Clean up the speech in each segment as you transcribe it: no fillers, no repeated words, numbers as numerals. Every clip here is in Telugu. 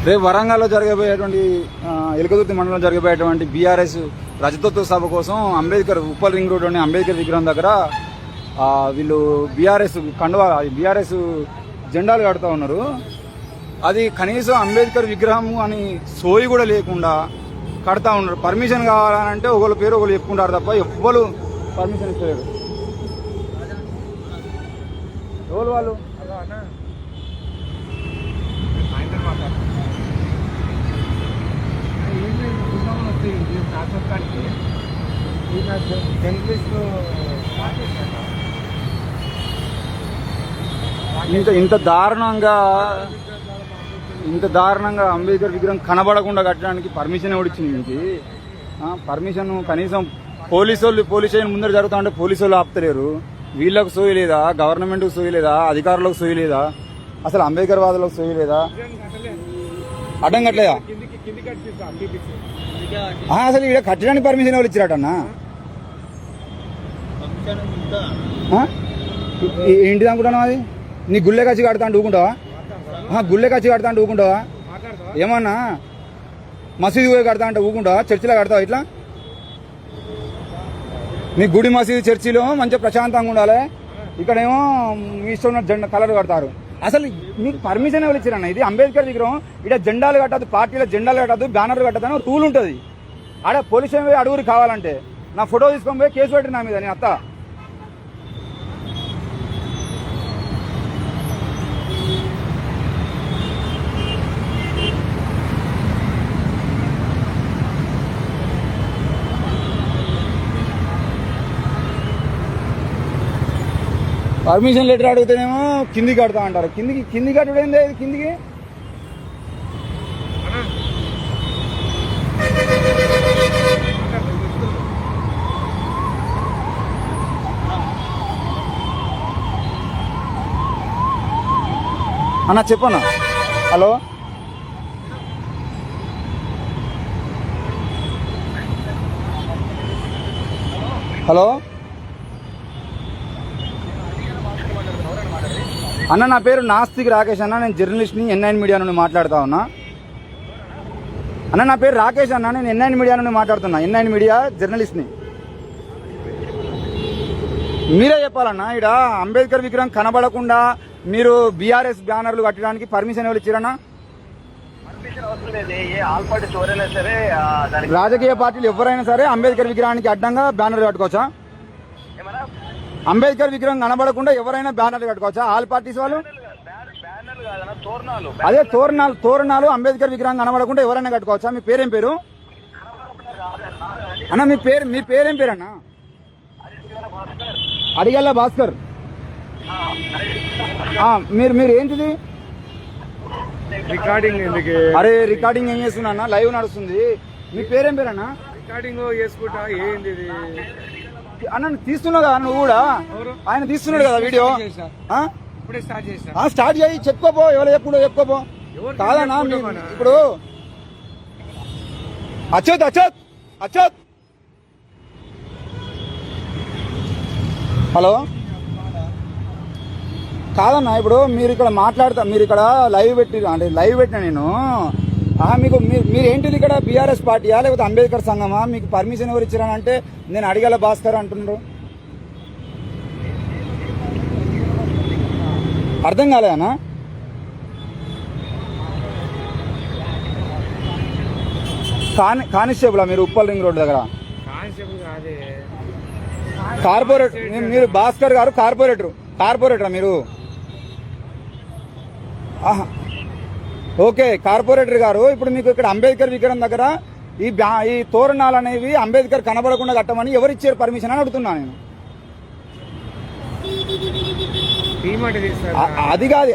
రేపు వరంగల్లో జరగబోయేటువంటి ఎలకదుర్తి మండలంలో జరగబోయేటువంటి బీఆర్ఎస్ రజతోత్సవ సభ కోసం అంబేద్కర్ ఉప్పల్ రింగ్ రోడ్లోని అంబేద్కర్ విగ్రహం దగ్గర వీళ్ళు బీఆర్ఎస్ జెండాలు కడుతూ ఉన్నారు. అది కనీసం అంబేద్కర్ విగ్రహం అని సోయి కూడా లేకుండా కడతా ఉన్నారు. పర్మిషన్ కావాలంటే ఒకళ్ళ పేరు ఒకళ్ళు చెప్పుకుంటారు తప్ప ఎవ్వరు పర్మిషన్ ఇస్తలేరు. ఎవరు వాళ్ళు ఇంత దారుణంగా అంబేద్కర్ విగ్రహం కనబడకుండా కట్టడానికి పర్మిషన్ ఎవడిచ్చింది? మీకు పర్మిషన్ కనీసం పోలీస్ స్టేషన్ ముందర జరుగుతా ఉంటే పోలీసు వాళ్ళు ఆపుతలేరు. వీళ్ళకు సోయి లేదా? గవర్నమెంట్కి సోయి లేదా? అధికారులకు సోయి లేదా? అసలు అంబేద్కర్ వాదులకు సోయి లేదా? అడ్డం కట్టలేదా? అసలు ఇక్కడ కట్టడానికి పర్మిషన్ ఎవరు ఇచ్చిరాటన్నా? ఏంటిది అనుకుంటున్నావు? అది నీ గుళ్ళే కచ్చి కడతా అంటే ఊకుంటావా? గుళ్ళే కచ్చి కడతా అంటే ఊకుంటావా? ఏమన్నా మసీదు పోయి కడతా అంటే ఊకుంటావా? చర్చిలో కడతావా? ఇట్లా మీ గుడి మసీదు చర్చిలో మంచిగా ప్రశాంతంగా ఉండాలి. ఇక్కడేమో మీ ఇష్టం జెండా కలర్ కడతారు. అసలు మీకు పర్మిషన్ ఎవరు ఇచ్చారన్న? ఇది అంబేద్కర్ విగ్రహం. ఇక్కడ జెండాలు కట్టద్దు, పార్టీలో జెండాలు కట్టద్దు, బ్యానర్లు కట్టద్దు అని రూల్ ఉంటుంది. ఆడ పోలీస్ స్టేషన్ పోయి అడుగురు కావాలంటే నా ఫోటో తీసుకొని పోయి కేసు పెట్టి నా మీద నేను అత్త. పర్మిషన్ లెటర్ అడిగితేనేమో కిందికి కడతా అంటారు. కింది కట్టడం ఏంది? కిందికి అన్నా చెప్పన్నా. హలో హలో అన్న, నా పేరు నాస్తిక్ రాకేష్ అన్న. నేను జర్నలిస్ట్ని, N9 మీడియా నుండి మాట్లాడుతా ఉన్నా. అన్న నా పేరు రాకేష్ అన్న, నేను N9 మీడియా నుండి మాట్లాడుతున్నా. N9 media జర్నలిస్ట్ని. మీరే చెప్పాలన్నా, ఇక్కడ అంబేద్కర్ విగ్రహం కనబడకుండా మీరు బీఆర్ఎస్ బ్యానర్లు కట్టడానికి పర్మిషన్ ఎవరు ఇచ్చారన్నా? రాజకీయ పార్టీలు ఎవరైనా సరే అంబేద్కర్ విగ్రహానికి అడ్డంగా బ్యానర్లు కట్టుకోవచ్చా? అంబేద్కర్ విగ్రహం కనబడకుండా ఎవరైనా బ్యానర్లు కట్టుకోవచ్చా? ఆల్ పార్టీస్ వాళ్ళు? అదే తోరణాలు అంబేద్కర్ విగ్రహం కనబడకుండా ఎవరైనా కట్టుకోవచ్చా? మీ పేరేం పేరు అన్న? మీ పేరేం పేరు అన్న? అడిగల్లా భాస్కర్. మీరు ఏంటిది రికార్డింగ్? అరే రికార్డింగ్ ఏం చేస్తున్నా అన్న? లైవ్ నడుస్తుంది. మీ పేరేం పేరు అన్న? రికార్డింగ్ చేసుకుంటా. ఏంది అన్న తీస్తున్నావు కదా నువ్వు కూడా? ఆయన తీస్తున్నాడు కదా వీడియో. స్టార్ట్ చేయి, చెప్పుకోపో. ఎవరు చెప్పుకోపో. కాదన్నా ఇప్పుడు అచ్చోత్. హలో కాదన్నా, ఇప్పుడు మీరు ఇక్కడ మీరు ఇక్కడ లైవ్ పెట్టినా నేను మీకు మీరేంటిది ఇక్కడ? బీఆర్ఎస్ పార్టీయా లేకపోతే అంబేద్కర్ సంఘమా? మీకు పర్మిషన్ ఎవరు ఇచ్చారని అంటే నేను అడిగల భాస్కర్ అంటున్నారు. అర్థం కాలేదన్నా? కానిస్టేబులా మీరు ఉప్పల్ రింగ్ రోడ్ దగ్గర? కార్పొరేటర్ మీరు? భాస్కర్ గారు కార్పొరేటరా మీరు? ఓకే, కార్పొరేటర్ గారు. ఇప్పుడు మీకు ఇక్కడ అంబేద్కర్ విగ్రహం దగ్గర ఈ తోరణాలు అనేవి అంబేద్కర్ కనబడకుండా కట్టమని ఎవరు ఇచ్చారు పర్మిషన్ అని అడుగుతున్నా నేను. అది కాదు,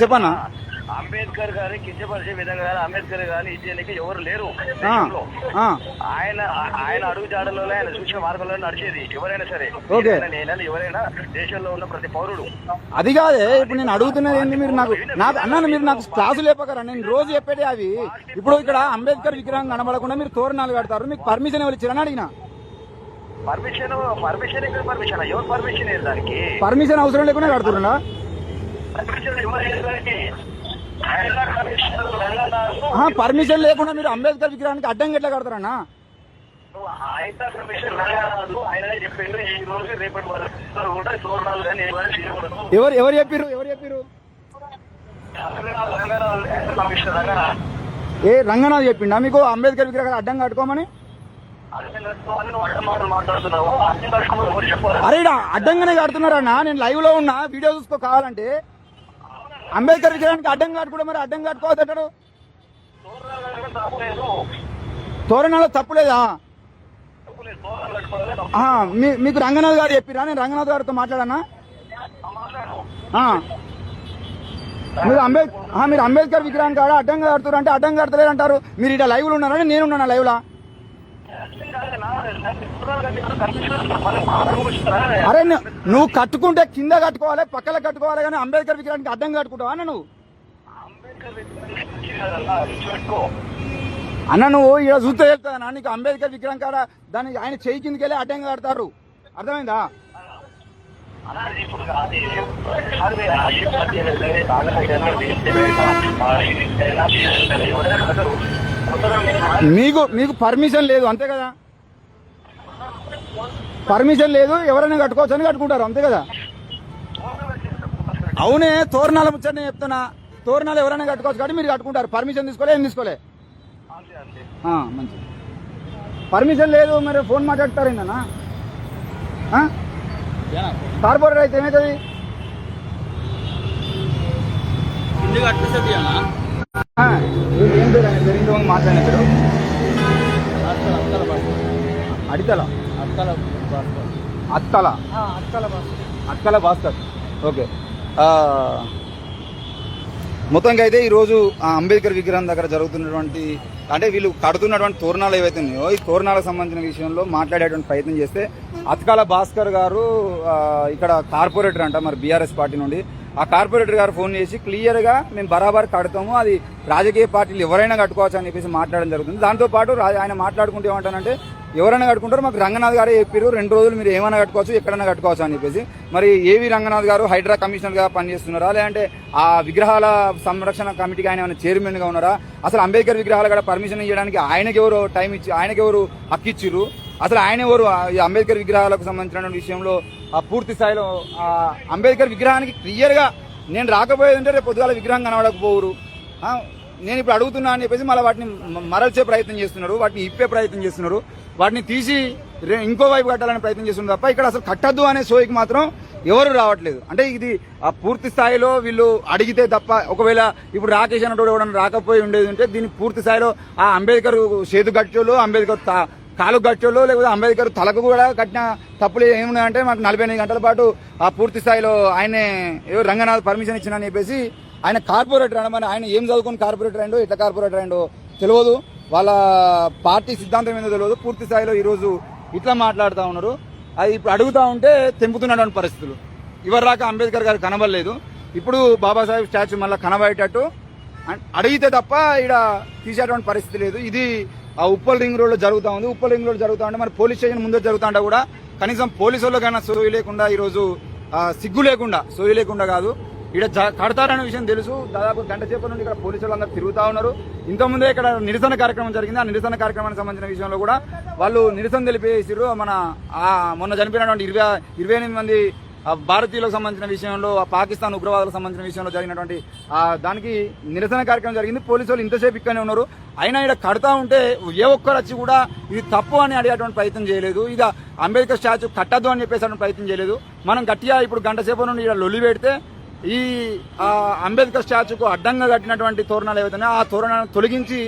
చెప్పన్నా. అంబేద్కర్ గారిని కించపరిచే విధంగా అంబేద్కర్ గారిని ఇచ్చేందుకు ఎవరు లేరు. ఆయన అడుగు జాడలో ఆయన సూచన మార్గంలో నడిచేది ఎవరైనా సరే, ఎవరైనా దేశంలో ఉన్న ప్రతి పౌరుడు. అది కాదే ఇప్పుడు నేను అడుగుతున్నది ఏంటి? మీరు మీరు నాకు క్లాసు లేపకరా? నేను రోజు చెప్పేది అవి. ఇప్పుడు ఇక్కడ అంబేద్కర్ విగ్రహం కనబడకుండా మీరు తోరణాలు కడతారు, మీకు పర్మిషన్ ఎవరు ఇచ్చారని అడిగినా. పర్మిషన్ ఇక్కడ పర్మిషన్ ఎవరు పర్మిషన్ దానికి? పర్మిషన్ అవసరం లేకుండా కడుతున్నా? పర్మిషన్ లేకుండా మీరు అంబేద్కర్ విగ్రహానికి అడ్డం ఎట్లా కడతారన్నా? ఎవరు చెప్పారు? ఏ రంగనాథ్ చెప్పిండా మీకు అంబేద్కర్ విగ్రహాలు అడ్డం కట్టుకోమని? అరే అడ్డంగానే కడుతున్నారన్నా, నేను లైవ్ లో ఉన్నా, వీడియో చూసుకో కావాలంటే. అంబేద్కర్ విగ్రహానికి అడ్డం కట్టుకుంటే మరి అడ్డం కట్టుకోవద్దు అంటాడు. తోరణాలు తప్పులేదా? మీకు రంగనాథ్ గారు చెప్పిరా? నేను రంగనాథ్ గారితో మాట్లాడనా? మీరు అంబేద్కర్ విగ్రహాన్ని కాడ అడ్డంగా కడుతున్నారు అంటే అడ్డం కడతలేరు అంటారు. మీరు ఇక్కడ లైవ్ లో ఉన్నారని నేనున్నాను లైవ్ లా. అరే నువ్వు కట్టుకుంటే కింద కట్టుకోవాలి, పక్కన కట్టుకోవాలి, కానీ అంబేద్కర్ విగ్రహానికి అడ్డం కట్టుకుంటావా అన్న నువ్వు? అన్న నువ్వు ఇలా చూస్తే చెప్తానా నీకు? అంబేద్కర్ విగ్రహం కాడ దాన్ని ఆయన చెయ్యి కిందకి వెళ్ళి అడ్డంగా కడతారు, అర్థమైందా? మీకు పర్మిషన్ లేదు అంతే కదా? పర్మిషన్ లేదు, ఎవరైనా కట్టుకోవచ్చు అని కట్టుకుంటారు అంతే కదా? అవునే, తోరణాల ముచ్చట చెప్తున్నా. తోరణాలు ఎవరైనా కట్టుకోవచ్చు కాబట్టి మీరు కట్టుకుంటారు. పర్మిషన్ తీసుకోలే, ఏం తీసుకోలే. మంచి పర్మిషన్ లేదు, మరి ఫోన్ మాట్లాడతారు ఏంటన్నా? కార్పొరేటర్ అయితే ఏమవుతుంది? ఏం మాట్లాడినారు? అడితల అక్కల భాస్కర్. ఓకే, మొత్తంగా అయితే ఈరోజు అంబేద్కర్ విగ్రహం దగ్గర జరుగుతున్నటువంటి అంటే వీళ్ళు కడుతున్నటువంటి తోరణాలు ఏవైతే ఉన్నాయో ఈ తోరణాలకు సంబంధించిన విషయంలో మాట్లాడేటువంటి ప్రయత్నం చేస్తే అత్కాల భాస్కర్ గారు ఇక్కడ కార్పొరేటర్ అంట మరి బీఆర్ఎస్ పార్టీ నుండి, ఆ కార్పొరేటర్ గారు ఫోన్ చేసి క్లియర్ గా మేము బరాబర్ కడతాము, అది రాజకీయ పార్టీలు ఎవరైనా కట్టుకోవచ్చు అని చెప్పేసి మాట్లాడడం జరుగుతుంది. దాంతోపాటు ఆయన మాట్లాడుకుంటే ఏమంటానంటే ఎవరైనా కట్టుకుంటారు, మాకు రంగనాథ్ గారే చెప్పారు 2 రోజులు మీరు ఏమైనా కట్టుకోవచ్చు, ఎక్కడైనా కట్టుకోవచ్చు అని చెప్పేసి. మరి ఏవి రంగనాథ్ గారు హైడ్రా కమిషనర్ గా పనిచేస్తున్నారా, లేదంటే ఆ విగ్రహాల సంరక్షణ కమిటీకి ఆయన ఏమైనా చైర్మన్ గా ఉన్నారా? అసలు అంబేద్కర్ విగ్రహాలు కూడా పర్మిషన్ ఇవ్వడానికి ఆయనకెవరు టైం ఇచ్చి ఆయనకెవరు హక్కు ఇచ్చిర్రు? అసలు ఆయన ఎవరు? అంబేద్కర్ విగ్రహాలకు సంబంధించిన విషయంలో పూర్తి స్థాయిలో అంబేద్కర్ విగ్రహానికి క్లియర్ గా నేను రాకపోయేదంటే రేపు పొద్దుగాల విగ్రహం కనబడకపోరు. నేను ఇప్పుడు అడుగుతున్నా అని చెప్పేసి మళ్ళీ వాటిని మరల్చే ప్రయత్నం చేస్తున్నారు, వాటిని ఇప్పే ప్రయత్నం చేస్తున్నారు, వాటిని తీసి ఇంకో వైపు కట్టాలనే ప్రయత్నం చేస్తున్నారు తప్ప ఇక్కడ అసలు కట్టద్దు అనే సోయికి మాత్రం ఎవరు రావట్లేదు. అంటే ఇది పూర్తి స్థాయిలో వీళ్ళు అడిగితే తప్ప, ఒకవేళ ఇప్పుడు రాకేష్ అన్నట్టు ఎవడన్నా రాకపోయి ఉండేది ఉంటే దీన్ని పూర్తి స్థాయిలో ఆ అంబేద్కర్ చేతు గట్టోళ్ళు, అంబేద్కర్ కాలు గట్టోళ్ళు, లేకపోతే అంబేద్కర్ తలకు కూడా కట్టిన తప్పులు ఏమున్నాయంటే మాకు 48 గంటల పాటు ఆ పూర్తి స్థాయిలో ఆయనే రంగనాథ్ పర్మిషన్ ఇచ్చినని చెప్పేసి ఆయన కార్పొరేటర్ అనమని, ఆయన ఏం చదువుకుని కార్పొరేటర్ అయిండో ఎట్లా కార్పొరేటర్ అయిండో తెలియదు, వాళ్ళ పార్టీ సిద్ధాంతం ఏందో తెలియదు. పూర్తి స్థాయిలో ఈరోజు ఇట్లా మాట్లాడుతూ ఉన్నారు. అది ఇప్పుడు అడుగుతా ఉంటే తెంపుతున్నటువంటి పరిస్థితులు. ఇవరిదాకా అంబేద్కర్ గారు కనబడలేదు, ఇప్పుడు బాబాసాహెబ్ స్టాచ్యూ మళ్ళీ కనబడేటట్టు అడిగితే తప్ప ఇక్కడ తీసేటువంటి పరిస్థితి లేదు. ఇది ఆ ఉప్పల్ రింగ్ రోడ్ లో జరుగుతూ ఉంది. ఉప్పల్ రింగ్ రోడ్ జరుగుతూ ఉంటే మరి పోలీస్ స్టేషన్ ముందే జరుగుతుంటా కూడా కనీసం పోలీసు వాళ్ళకైనా సోయి లేకుండా ఈరోజు సిగ్గు లేకుండా, సోయి లేకుండా కాదు ఇక్కడ కడతారనే విషయం తెలుసు. దాదాపు గంట సేపటి నుండి ఇక్కడ పోలీసు వాళ్ళందరూ తిరుగుతా ఉన్నారు. ఇంతకుముందే ఇక్కడ నిరసన కార్యక్రమం జరిగింది. ఆ నిరసన కార్యక్రమానికి సంబంధించిన విషయంలో కూడా వాళ్ళు నిరసన తెలిపేసారు. మన మొన్న చనిపోయినటువంటి 28 మంది భారతీయులకు సంబంధించిన విషయంలో, పాకిస్తాన్ ఉగ్రవాదులకు సంబంధించిన విషయంలో జరిగినటువంటి దానికి నిరసన కార్యక్రమం జరిగింది. పోలీసు వాళ్ళు ఇంతసేపు ఇక్కడనే ఉన్నారు. అయినా ఇక్కడ కడతా ఉంటే ఏ ఒక్కరు వచ్చి కూడా ఇది తప్పు అని అడిగేటువంటి ప్రయత్నం చేయలేదు. ఇది అంబేద్కర్ స్టాచ్యూ కట్టద్దు అని చెప్పేసి ప్రయత్నం చేయలేదు. మనం గట్టిగా ఇప్పుడు గంట సేపు నుండి ఇక్కడ లొల్లి పెడితే ఈ అంబేద్కర్ స్టాచ్యూకు అడ్డంగా కట్టినటువంటి తోరణాలు ఏవైతున్నాయో ఆ తోరణాలను తొలగించి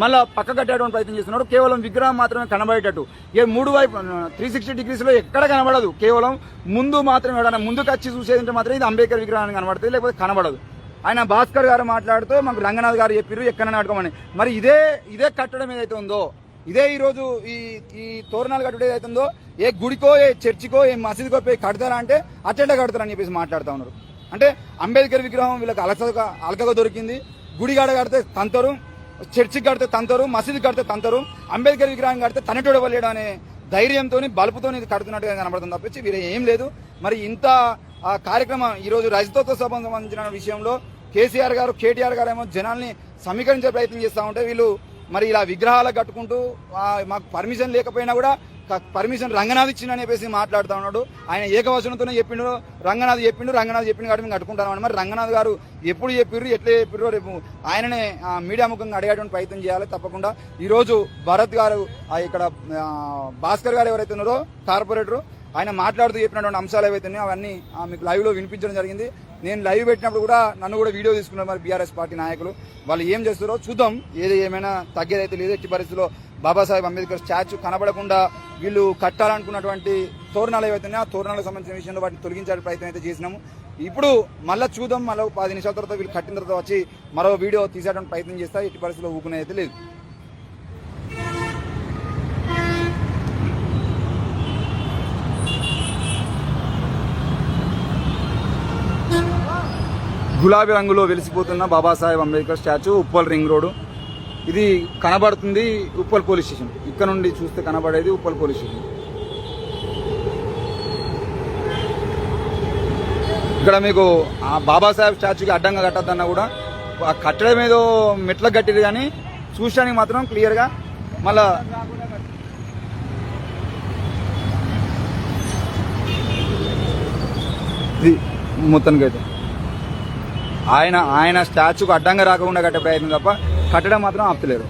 మళ్ళా పక్క కట్టేటువంటి ప్రయత్నం చేస్తున్నారు. కేవలం విగ్రహం మాత్రమే కనబడేటట్టు. ఏ 3 వైపు 360 డిగ్రీస్ లో ఎక్కడ కనబడదు. కేవలం ముందు మాత్రమే, ఎవరైనా ముందుకు వచ్చి చూసేదంటే మాత్రం ఇది అంబేద్కర్ విగ్రహాన్ని కనబడుతుంది, లేకపోతే కనబడదు. ఆయన భాస్కర్ గారు మాట్లాడుతూ మాకు రంగనాథ్ గారు చెప్పారు ఎక్కడైనా అడగమని. మరి ఇదే కట్టడం ఏదైతే ఉందో, ఇదే ఈరోజు ఈ తోరణాలు కట్టడం ఏదైతే ఉందో, ఏ గుడికో ఏ చర్చికో ఏ మసీదుకో పోయి కడతారా అంటే అట్టెట్లా కడతారని చెప్పేసి మాట్లాడుతూ ఉన్నారు. అంటే అంబేద్కర్ విగ్రహం వీళ్ళకి అలకగా దొరికింది. గుడిగాడ కడితే తంతరు, చర్చికి కడితే తంతరు, మసీదు కడితే తంతరు, అంబేద్కర్ విగ్రహం కడితే తనటోడ వల్లేడు అనే ధైర్యంతో బలుపుతో ఇది కడుతున్నట్టుగా కనబడుతుంది తప్పించి వేరే ఏం లేదు. మరి ఇంత కార్యక్రమం ఈరోజు రజతోత్సవ సభకు సంబంధించిన విషయంలో కేసీఆర్ గారు కేటీఆర్ గారు ఏమో జనాల్ని సమీకరించే ప్రయత్నం చేస్తూ ఉంటే వీళ్ళు మరి ఇలా విగ్రహాలకు కట్టుకుంటూ మాకు పర్మిషన్ లేకపోయినా కూడా పర్మిషన్ రంగనాథ్ ఇచ్చిందని చెప్పేసి మాట్లాడుతూ ఉన్నాడు. ఆయన ఏకవచనంతోనే చెప్పిండు, రంగనాథ్ చెప్పిండు కాబట్టి మేము కట్టుకుంటామని. మరి రంగనాథ్ గారు ఎప్పుడు చెప్పిర్రు, ఎట్లా చెప్పిర్రో రేపు ఆయననే మీడియా ముఖంగా అడిగేటువంటి ప్రయత్నం చేయాలి తప్పకుండా. ఈరోజు భరత్ గారు ఇక్కడ భాస్కర్ గారు ఎవరైతే ఉన్నారో కార్పొరేటర్, ఆయన మాట్లాడుతూ చెప్పినటువంటి అంశాలు ఏవైతే ఉన్నాయో అవన్నీ మీకు లైవ్ లో వినిపించడం జరిగింది. నేను లైవ్ పెట్టినప్పుడు కూడా నన్ను కూడా వీడియో తీసుకున్నారు మరి బీఆర్ఎస్ పార్టీ నాయకులు. వాళ్ళు ఏం చేస్తారో చూద్దాం. ఏది ఏమైనా తగ్గేదైతే లేదు. ఎట్టి పరిస్థితుల్లో బాబాసాహెబ్ అంబేద్కర్ స్టాచ్యూ కనబడకుండా వీళ్ళు కట్టాలనుకున్నటువంటి తోరణాలు ఏవైతే ఉన్నాయో ఆ తోరణాలకు సంబంధించిన విషయంలో వాటిని తొలగించే ప్రయత్నం అయితే చేసినాము. ఇప్పుడు మళ్ళీ చూద్దాం, మళ్ళీ 10 నిమిషాల తర్వాత వీళ్ళు కట్టిన తర్వాత వచ్చి మరో వీడియో తీసేటువంటి ప్రయత్నం చేస్తా. ఎట్టి పరిస్థితుల్లో ఊకునేది అయితే లేదు. గులాబీ రంగులో వెలిసిపోతున్న Babasaheb Ambedkar statue Uppal ring road. ఇది కనబడుతుంది ఉప్పల్ పోలీస్ స్టేషన్. ఇక్కడ నుండి చూస్తే కనబడేది ఉప్పల్ పోలీస్ స్టేషన్. ఇక్కడ మీకు ఆ బాబాసాహెబ్ స్టాచ్యూకి అడ్డంగా కట్టద్దన్నా కూడా ఆ కట్టడం ఏదో మెట్లకు కట్టింది, కానీ చూడడానికి మాత్రం క్లియర్గా మళ్ళా ఇది మొత్తానికి అయితే ఆయన స్టాచ్యూకు అడ్డంగా రాకుండా కట్టే ప్రయత్నం తప్ప కట్టడం మాత్రం ఆపుతలేరు.